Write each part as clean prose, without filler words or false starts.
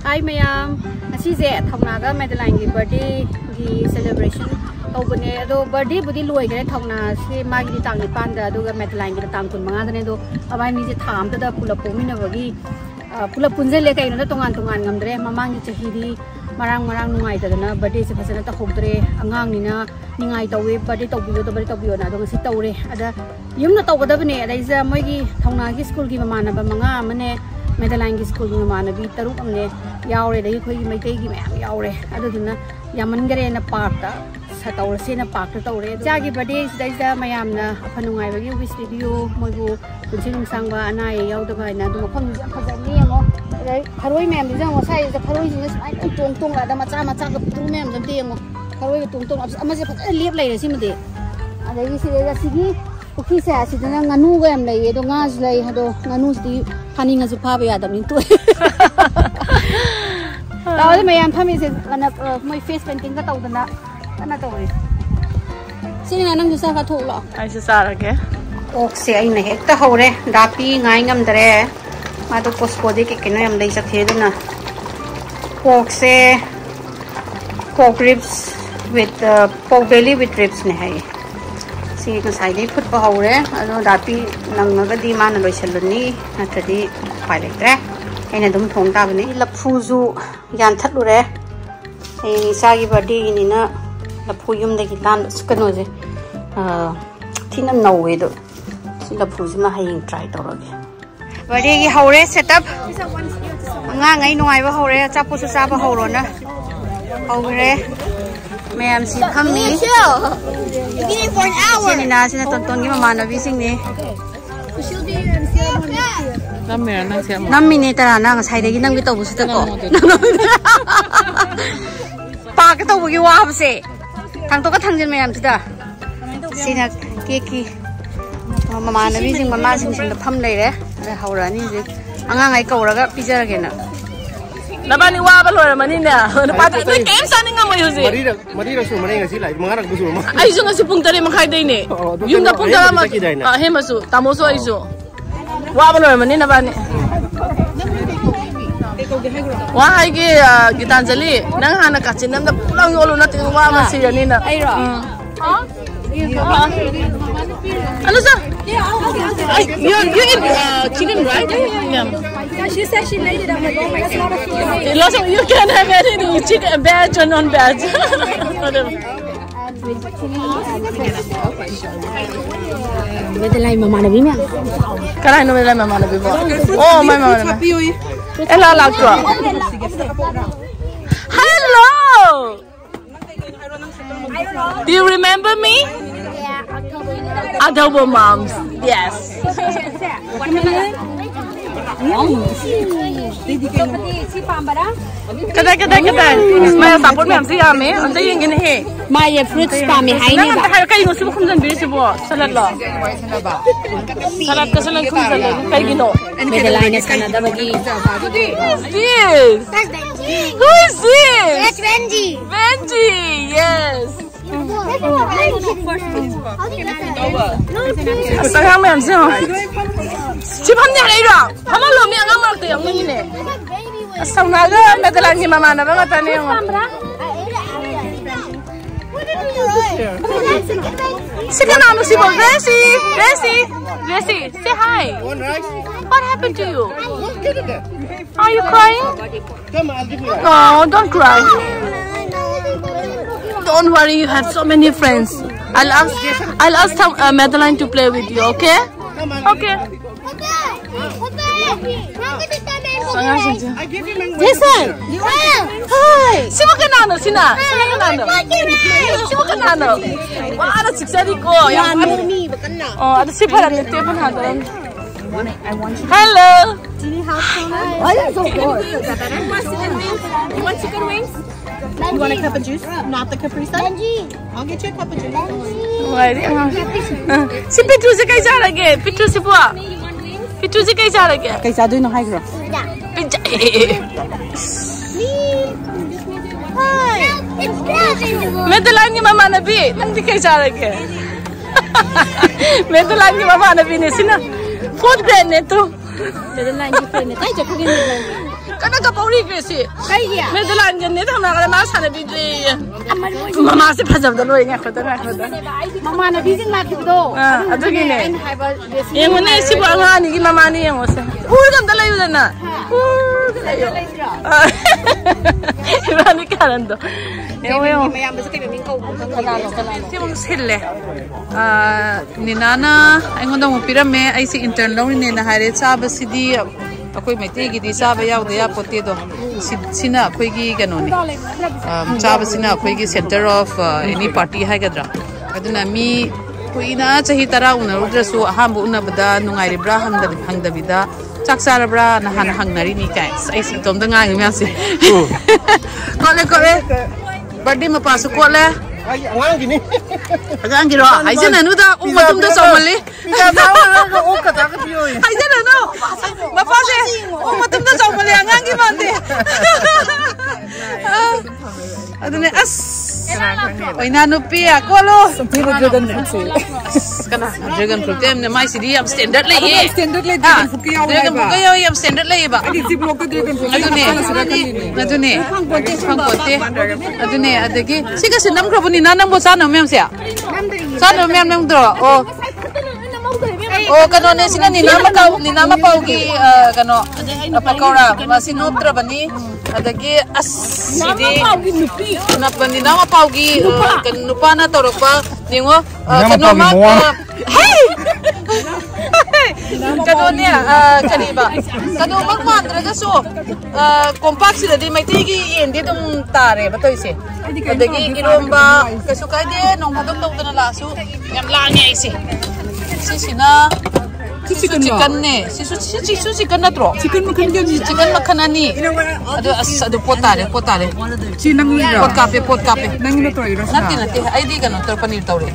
Hi Mayam, asise Thouna ga Medaline ki birthday ki celebration tawbane ado birthday budi loigre Thouna se magi di tang ni panda aduga Medaline ki tang kun manga dane do abai ni je tham da pula pomina bagi pula punje le kai no tongan ngamdre mamang gi chahi di marang nungai da na birthday se phasana ta hobdre angang ni na ningai tawe birthday tawbiyo na do ngasi tawre ada yumna tawgadabne ada isa moi gi Thouna gi school gi mamana ba manga amane Medaline ki school ni mana bi taruk amne yaure dai khoi maitai gi mayam yaure aduna yaman gare na park ta sataur se na park ta taure ja gi birthday dai da mayam na aphanungai bagi wish video moi bu punsi nungshangba anai yaw da bai na du phang phajani yango dai kharoi mayam di jang sai da kharoi ni sai tong la da macha ga tu mayam jam te yango kharoi tong ama se phat liep lai si made adai gi se ga sigi ukhi se asidana nganu ga am lai do nga lai hado nganu sti Honey nga zupa ba yadam nintu. Tahu mayam kami se kana my face painting ka tahu na kana tahu ni. Sini na nang jusa ka thok lo. Ai se sara ke. Ok se ai na hekta hore dapi ngai ngam dare. Ma to pospode ke keno yam dai sakhe do na. Pork ribs with pork belly with ribs ne hai. Si kan sai dei phut pa hore ado dapi nang ga di man loi chaluni na tadi pai lektre ene dum thong ta bani laphu ju yan that lu re ei sa gi birthday ni na laphu yum de gi tan skano je thina no we do si laphu ji ma haing try toroge birthday gi hore setup nga ngai noi ba hore chapu su cha ba horo na hore Ma'am, si kami. For an hour. Sini na tonton gi mama na bising ni. 5 minute ra na ngasai dagi nang bitaw busi ta ko. Pa ka taw gi wa ba se. Thang to ka thang jin ma'am sida. Sina keki. Mama na bising mama sing da pham lai re. Haura ni je. Anga ngai kaura ga pizza ge na. Nabani wa ba lora mani na. Pa ta game sa ni nga mo yusi. Mari ra su mari ngasi lai mangarak bu su ma. Ai su ngasi pung tare makai dai ne. Yung da pung tare ma. He masu tamo so ai su. Wa ba lora mani nabani. Wa hai ge Gitanjali nang hana ka chin nam da pulang yolo na ting wa ma si ni na. Ai ro. Ano sa? You eat chicken, right? Yeah. She said she laid it. I'm like, oh my God. Lots of you can have anything, chicken, veg or non-veg. Medaline mama na bi ma'am. Karai no Medaline mama na bi ba. Oh my mama. Ela lagto. Hello. Do you remember me? Yeah, Adobo moms. Yes. Kada. Maya tapon ma'am si ame. Anta yung gini he. Maya fruits pa mi hai ni Nang ba. anta kayo ngusi mo kumsan biri sibo. Salad lo. Salad ka salad kumsan lo. Kayo gino. Medaline na sana da bagi. Yes. that's Benji. Who is this? That's Benji. Benji. Yes. Sayang ma'am siya. Si Pam niya kayo. Hamalo mi ang amal tayo ng ini. Asang naga Medaline ni mama na ba nga tani yung. Sige na ano si Bob. Gracie, say hi. What happened to you? Are you crying? No, don't cry. Don't worry, you have so many friends. I'll ask Medaline to play with you, okay? Okay. Jason. Hi. Siwa ka na sina. Siwa ka na Wah, ada siksari ko. Ya no mi bakan na. Oh, ada si parang nito pa na doon. Hello. Oh, that's so good. You want chicken wings? You want a cup of juice? Not the Capri Sun? Benji. I'll get you a cup of juice. Si Petru si kaisa lagi. Petru si buah. Petru si kaisa lagi. Kaisa doon no high girl. Hi. It's Medaline ni mama nabi. Nang di kaisa lagi. Medaline ni mama nabi ni sina. Fourth grade nito. Medaline ni friend nito. Ay, jaka gini. Kana ka pauri Gracie. Kaya. Medaline gan ne thamna ga ma sana bi de. Mama se phajab da loi nga khota nga khota. Mama na bising la kido. Adugi ne. Yengo ne si ba nga ni gi mama ni yengo se. Ur gam da layu na. Irani karando. Yo. Mayam ba sa kay ming ko. Ti mong sille. Ninana aingonda mo pirame ai si intern lo ni na hare cha ba sidi akoi meti gi di sa ba yaw de ya pote do sina akoi gi kano ni cha ba sina akoi gi center of any party ha gadra aduna mi kuina chahi tara una rudra su hambu una bada nungai ribra hangda bida chak sara bra na han hangnari ni kai ai si tom da nga ngi ma si kole birthday ma pa su kole Angang gini. Angang giro. Ai jen anu da matum da somali. Kita tahu o kata ka piyo. Ai jen anu. Ma pa se matum da somali angang gi bande. Adune as. Oi na no pia kolo. Dragon fruit. Kana dragon fruit em ne mai sidi am standard le ye. Standard le dragon fruit ki yaw ba. Dragon fruit yo am standard le ba. Adi si block dragon fruit. Adune. Adune adagi siga sinam krabuni nanam bo sa no mem sia. Sa no mem nam dro. Oh kano ne sina ni nama pau gi kano pakora masinop trabani adagi as sidi napani nama pau gi kan nupa na torokpa ningo kano ma hey kano ne kaniba kano mag mandraga so compact sila di mai tigi endi dum tare batoi se adagi iromba kasu kaide nong hadok tok na lasu yam langi ai se Sisina chicken ne sisu chicken na tro Chicken makan ani adu potare Chinang ira. pot kape Nang ina to ira. nati ID kan tor panir tawre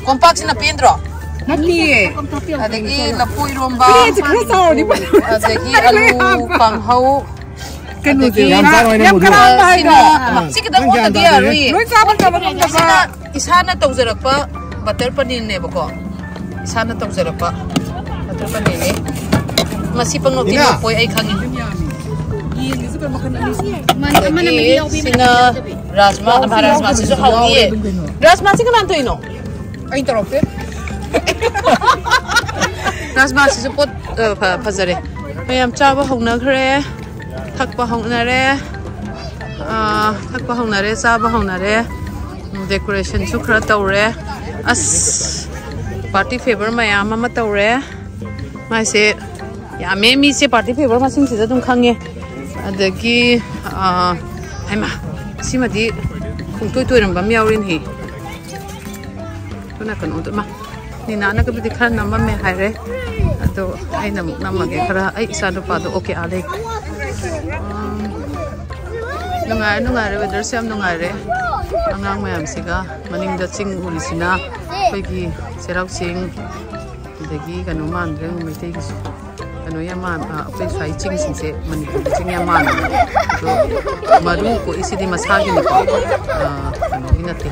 compact na pendro Nati. adagi lapu iromba Please khasa ni ba. adagi alu panghau Kanu de. Yam sina sikidang mo dia ri Noi sa ban ka ban da ba. isana tawjarakpa butter panin ne bako sana tawjarakpa butter panin ne masi pangoti no poi ai khangi sina rajma rajma sisu hawi rajma si kaman toino Ai tarope. rajma sisu pot phajare mayam chaba hongna khre thakpa hongna re chaba hongna re decoration su khra tawre as party favor mayam ma tawre mai se ya me mi se party favor ma sim se dum khange adagi haima simadi khung toi ram bam yawrin hi tuna kan ut ma ni na ka bi khan number me haire ado ai nam ge khara ai isa do pa do okay ale nungai re weather sam nungai re angang mayam siga maning da ching ulisina khoigi serau sing degi kanu man reng mete gi kanu ya man apoi sai ching sing se mani ko ching ya man so maru ko isidi masagi ni ko kanu inate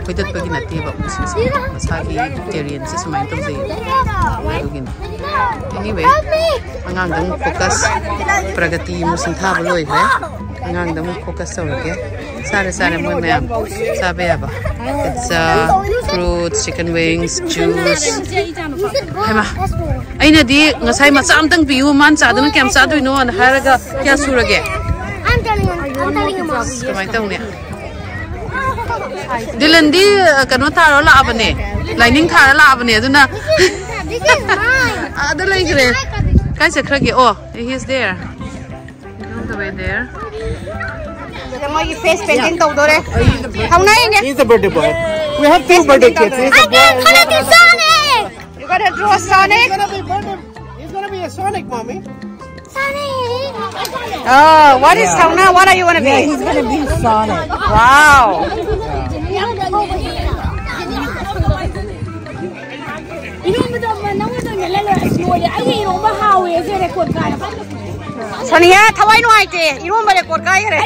khoidat pagi nate ba sing se masagi vegetarian se samai tom se dugin anyway angang dang focus pragati musin tha boloi hai angang dang focus saurage Sare mo mayam sabi ba it's fruits chicken wings juice hema aina di ngasai ma sam tang piu man cha dun kem cha duino an haraga kya surage I'm telling him. kamai tang ne dilandi kanu tharo la abane lining thara la abane aduna This is mine. ada lai gre kai se khrage oh he is there on the way there My face painting to do re. How na ini? He's the birthday boy. We have two birthday kids. He's I can color the Sonic. You gotta draw Sonic. He's gonna be a Sonic, mommy. Sonic. Oh, what is Thouna? What are you gonna be? He's gonna be Sonic. Wow. Sonia, thawai no aite. Irom ba record kai re.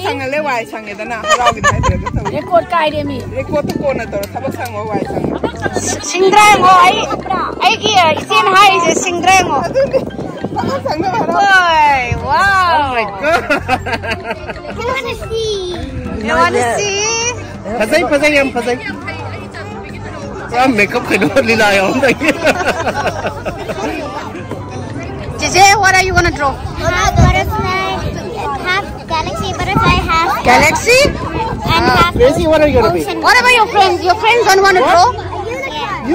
Sang le wai sang e dana harau gi dai de. Record kai de mi. Record to kona to thabak sang o wai sang. Singdra ngo ai ki isen hai je singdra ngo. Wow. Oh my god. I want to see. You want to see? Pasay. Makeup kayo nila yung Jije, what are you gonna draw? Half butterfly, half galaxy butterfly, half Galaxy? and half Gracie, what are you gonna be? ocean. What about your friends? Your friends don't want to draw?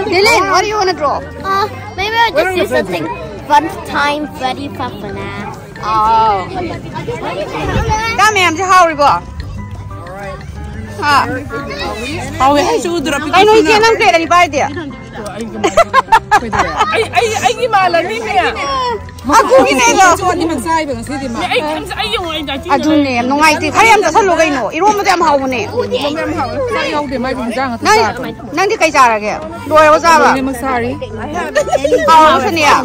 Dylan, what do you want to draw? Maybe I'll just do something fun time buddy papa now. Oh. Dami am how ribo. Ha. How I should drop it. Ay no iti nang play di ba dia? Ay gimala ni niya. Ako ginelo. Di magsay ba kasi di ma. Ay yung Adune am nungai ti kaya am sa logay no. Iro mo am how ne. Ayaw di may binjang at Nang di kay jara ge. Loy wa sa ba? Ni magsari. How sa niya?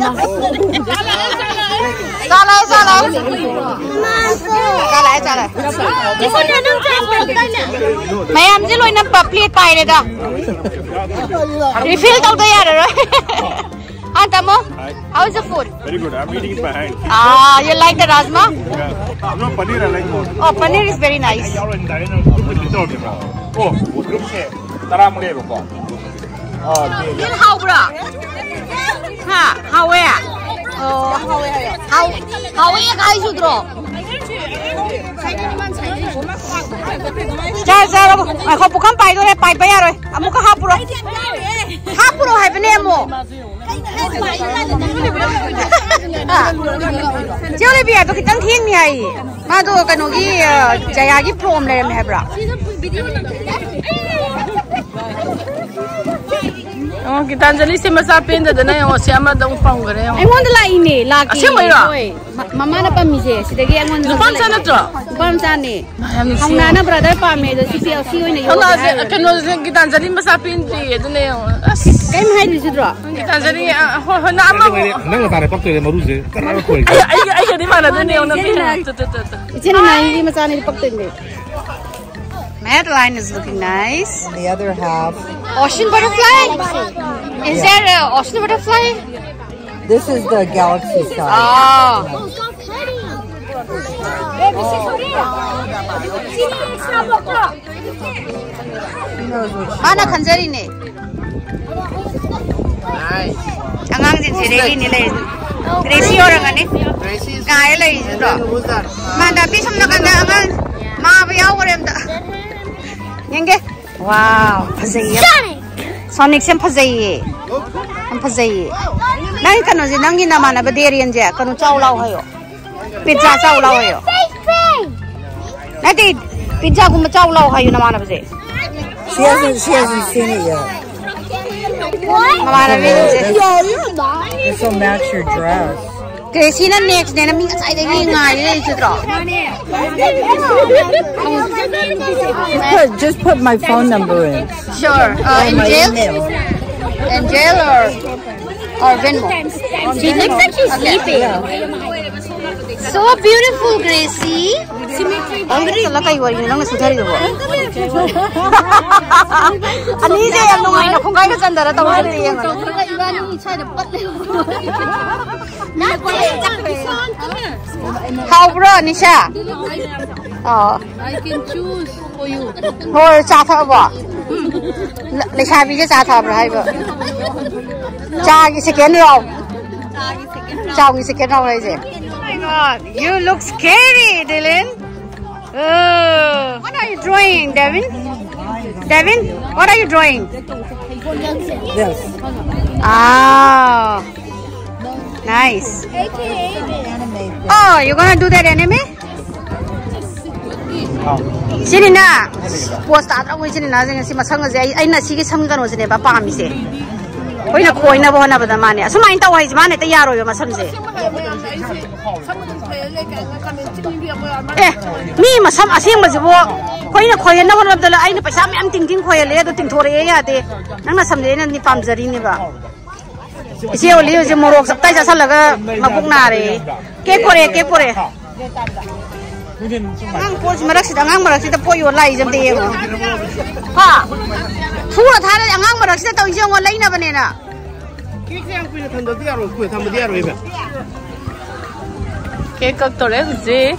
Sala. Mayam ji loy na pa plate pai le da. Refill tau da yar ro. Tamo, how is the food? Very good. I'm eating it by hand. Ah, you like the rajma? Yeah. No, paneer I like more. Oh, paneer is very nice. Oh, group se. Taram le ko. Oh, Yin how bra? Ha, how where? Oh, how where guys you draw? Cha, ako bukan pai do le pai pa ya rồi. Amuka hapuro. Hapuro hai bene mo. Chiều nay bây giờ tôi kitang thiên mi ai, mà tôi cái nồi cái jaya cái prom này em bra. Oh, kita anjali si masapin da na yung siyama da upang gare yung. Ay mo dala ini laki. Asya mo ira? Mama na pa mise. Sidagi ang mo. Lupan sana to. Lupan sana ni. Ang nana brother pa me do si PLC oy na yo. Wala kano kita anjali masapin di da na yung. Kay mahal di sidro. Kita anjali na ama mo. nang tare pakto le maruze. Kararo ko. Ay di mana da na yung napin. Itin na hindi masana ni pakto ni. Medaline is looking nice. The other half. Ocean butterfly? Is there an ocean butterfly? This is the galaxy side. Oh. Mana kanjari ne? Angang jin siregi ni le. Gracie orang ane. Kaya le isro. Mana pisam na kanda angang. Ma bayau korem da. Yenge. Wow, fazai. Sonic sem fazai. Am fazai. Nang kanu je nang ina mana baderian je kanu chau lau hayo. Pizza chau lau hayo. Nati pizza kum chau lau hayo na mana baje. She hasn't seen it yet. Mana baje. This will match your dress. Gracie na next na mi sai de ngai le chudro. Just put my phone number in. Sure. In My jail? email. In jail or Venmo? She looks like she's sleeping. So beautiful, Gracie. Sala kay wari nang sudhari do. Ani je yang nungai na khungai ka chandara tawar ri yang. How bro Nisha? Oh. I can choose for you. Hor cha tha ba. Le cha bi je cha tha bra hai ba. Cha gi second round. Cha gi second round lai je. God, you look scary, Dylan. What are you drawing, Devin? Devin, what are you drawing? Yes. Ah, nice. Oh, you're gonna do that anime? Sini na, post ata ko sini na sini si masang kasi ay na sige sang kano sini ba pamise. Hoy na koi na bo na ba mane. Sumain taw hay mane tayaro yo masang se. Mi masam asing majibo. Hoy na koi na wala dala ay na paisa mi am ting koi le do ting thore ya te. Nang na samle na ni pamjari ni ba. Isi oli je morok saptai ja salaga mabuk na re. Ke pore. Ngang po si marak sida po yo lai jam de. Ha. Thura thara angang marak sida taw jong lai na bane na. Ki yang kuya thando dia ro kuya tham dia ro iba. Cake cut to it, Jake.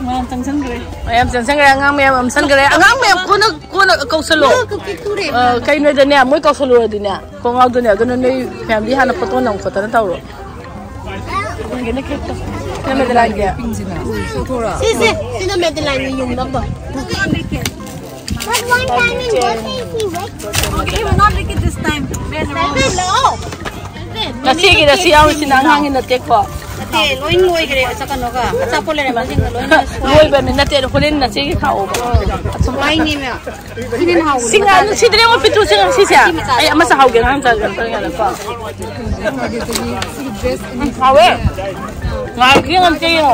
I am sensing I'm sending a Kosolo. Kind of the name, we Kosolo dinner. Kong out the near, family had a photo for the tower. I'm going to keep the Medaline. See the Medaline in number. But one time in okay, we'll not make it this time. Hello. Let's see how it's hanging in the take for. Loin gre saka noga acha pole re ma singa loin loi ba min na te holin na che khao mai ni me sinin hau singa sidre mo pitu singa sisia ai ama sa hau ge ngam ta ga pa hawe ngai ki ngam te yo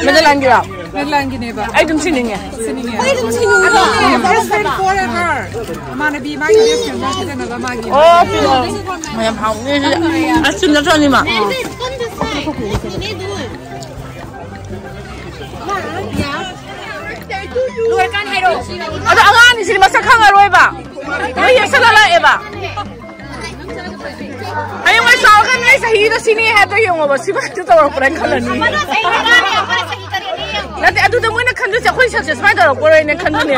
Medaline gira Medaline gine ba ai dum sininge ai dum sininge best friend forever mana bi ma ge best friend ma na ga ma gi oh mayam hau ni asun na tani ma luar kan hairo ada angan ni sini masak khang aroi ba oi ya sala e ba ai mai sa kan nei sahi da sini ha to yong ba si ba tu to pran khalani nate adu da moi na khan du cha khoi success mai da ko roi ne khan ne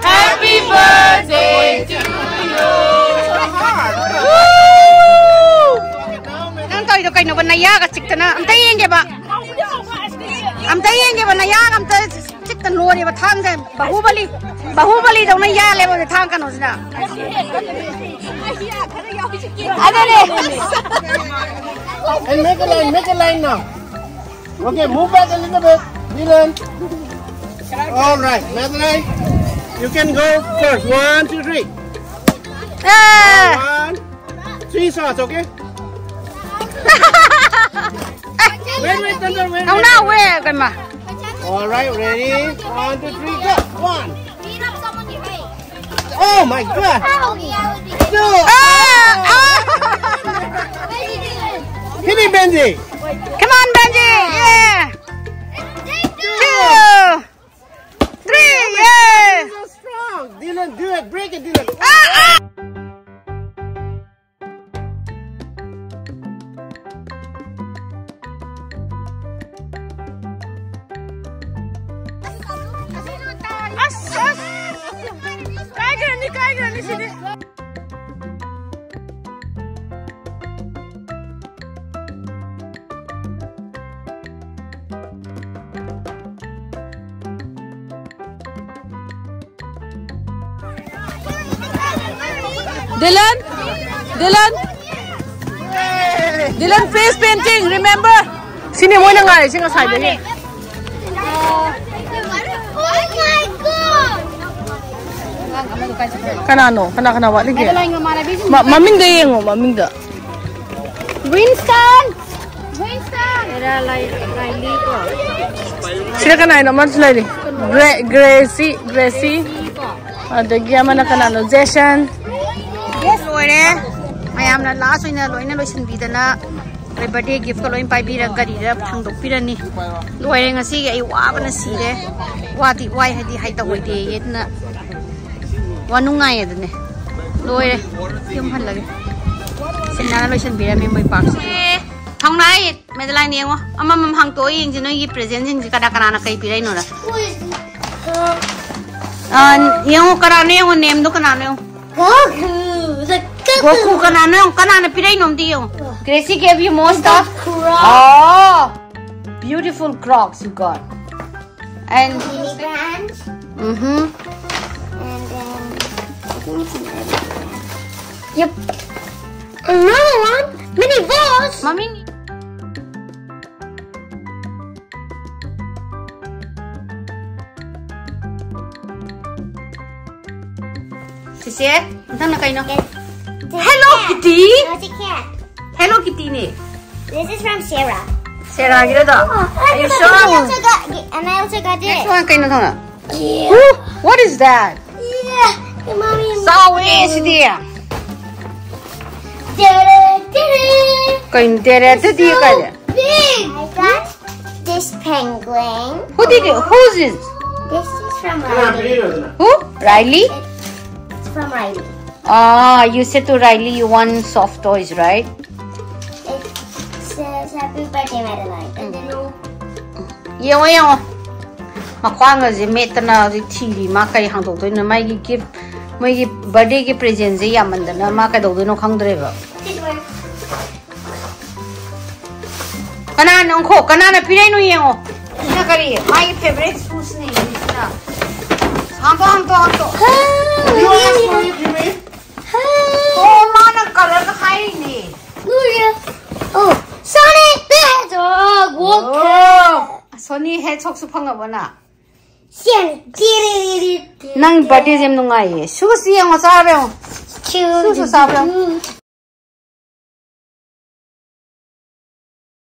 Happy birthday to you. nang toy do kai no banaya ka chiktana am tai yenge ba naya am ta chiktan lo ni ba thang ga bahubali do na ya le ba thang kan osna adale And make a line now. Okay, move back a little bit. Dylan. All right, Medaline. You can go first. 1, 2, 3. 1, 3 shots, okay? wait, Thunder, wait. không nào quê gần mà All right, ready? 1, 2, 3, go. 1. Oh my God. 2. Hit it, Benji. come on Benji yeah 2 3 yeah So strong. Dylan, do it. Break it, Dylan. Kaya gani sini. Dylan face painting, remember? Sini mo na nga, sini nga side ni. Kanano, kana wa lagi. Maming da yengo, maming da. Winston era Riley ko Sila kana ino man sila ni. Gracie. Adagi man kanano Jason. yes loire mayamna last oina loina loisin bidana birthday gift ko loin pai bira gari ra thangdok pirani loire ngasi ai wabana sire wati wai hadi hai ta hoide yetna wanungai adne loire yum han lage sinna loisin bira me moi pak thongnai Medaline yengo amam hang to ying jino yi present jing kada kana kai pirai no ra yengo karane yengo name do kanane Goku kanana pirai nom diyo. Gracie gave you more stuff. Oh, beautiful Crocs you got. And Mini brands. And then yep. Another one. Mini balls. mommy. Sisi, entah nak kaino. Hello Kitty. That's a cat. Hello Kitty ni. This is from Sarah. Sarah, get it up. Are you sure? And I also got Next it. one, kayo na thouna. Yeah. Ooh, what is that? Yeah. Hey, mommy. So is there. Kayo tere to di kayo. Big. I got this penguin. Who did it? Who's it? This is from Riley. Who? Riley? It's from Riley. Ah, you said to Riley you want soft toys, right? It says Happy Birthday, Medaline. And then Yo. Makwang is metana the TV, Makai Hanto, no my gift, my birthday gift presents, Yamandana, Makado, no Kong driver. Canana, Uncle, Canana Pireno, my favorite food name is now. Hanto. You ask for it, you mean? Oh, Mana color high. Oh, Sonic the Hedgehog. Oh, Sony Hedgehog Supangabana. Nang birthday jam nungai. Susi ang masabi mo. Susu sabi mo.